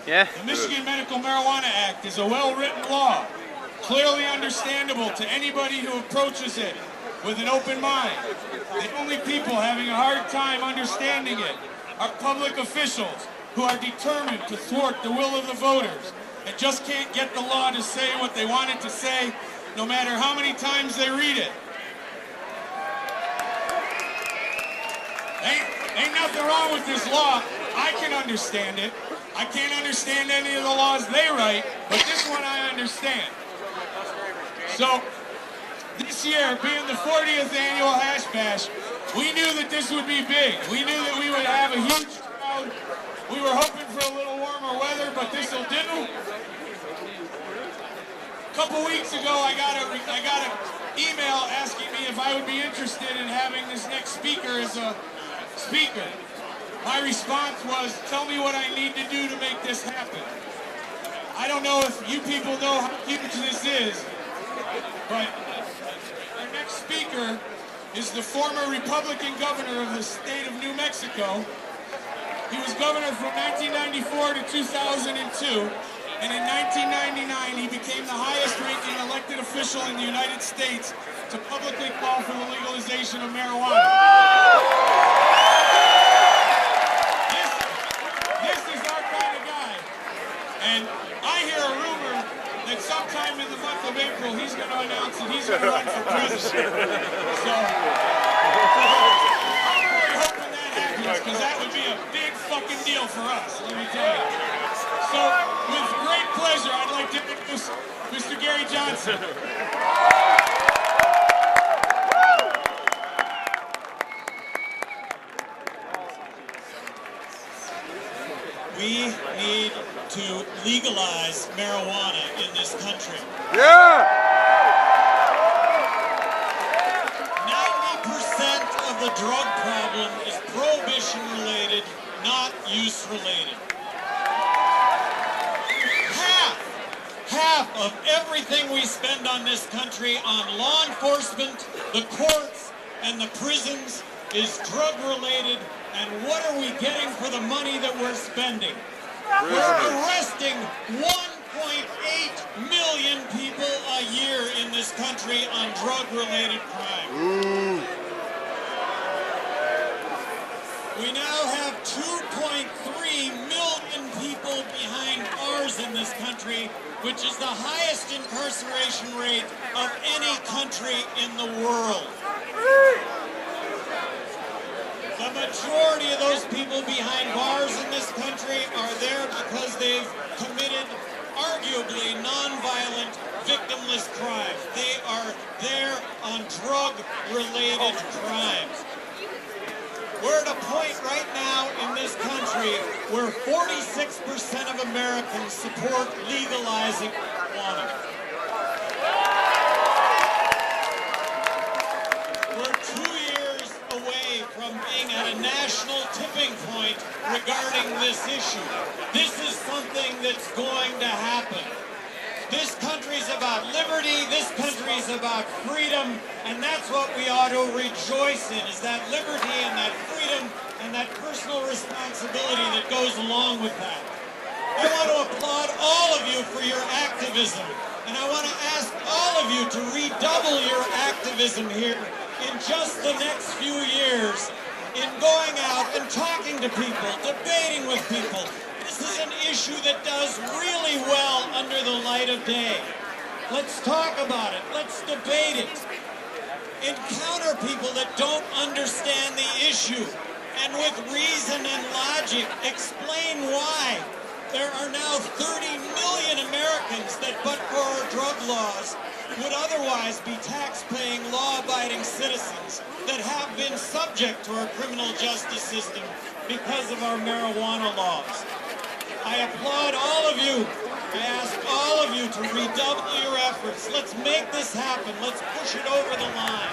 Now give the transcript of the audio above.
Yeah. The Michigan Medical Marijuana Act is a well-written law, clearly understandable to anybody who approaches it with an open mind. The only people having a hard time understanding it are public officials who are determined to thwart the will of the voters and just can't get the law to say what they want it to say, no matter how many times they read it. Ain't nothing wrong with this law. I can understand it. I can't understand any of the laws they write, but this one I understand. So, this year, being the 40th annual Hash Bash, we knew that this would be big. We knew that we would have a huge crowd. We were hoping for a little warmer weather, but this'll do. A couple weeks ago, I got an email asking me if I would be interested in having this next speaker as a speaker. My response was, tell me what I need to do to make this happen. I don't know if you people know how huge this is, but our next speaker is the former Republican governor of the state of New Mexico. He was governor from 1994 to 2002, and in 1999 he became the highest-ranking elected official in the United States to publicly call for the legalization of marijuana. This is our kind of guy, and I hear a rumor that sometime in the month of April he's going to announce that he's going to run for president. So, I'm really hoping that happens, because that would be a big fucking deal for us, let me tell you. So, with great pleasure, I'd like to introduce Mr. Gary Johnson. We need to legalize marijuana in this country. Yeah! 90% of the drug problem is prohibition-related, not use-related. Half of everything we spend on this country on law enforcement, the courts, and the prisons is drug-related. And what are we getting for the money that we're spending? We're arresting 1.8 million people a year in this country on drug-related crime. We now have 2.3 million people behind bars in this country, which is the highest incarceration rate of any country in the world. The majority of those people behind bars in this country are there because they've committed arguably non-violent, victimless crimes. They are there on drug-related crimes. We're at a point right now in this country where 46% of Americans support legalizing marijuana. We're 2 years away from being at a national tipping point regarding this issue. This is something that's going to happen. This country's about liberty, this country's about freedom, and that's what we ought to rejoice in, is that liberty and that freedom and that personal responsibility that goes along with that. I want to applaud all of you for your activism, and I want to ask all of you to redouble your activism here in just the next few years in going out and talking to people, debating with people. This is an issue that does really well under the light of day. Let's talk about it. Let's debate it. Encounter people that don't understand the issue, and with reason and logic, explain why. There are now 30 million Americans that, but for our drug laws, would otherwise be tax-paying, law-abiding citizens that have been subject to our criminal justice system because of our marijuana laws. I applaud all of you. I ask all of you to redouble your efforts. Let's make this happen. Let's push it over the line.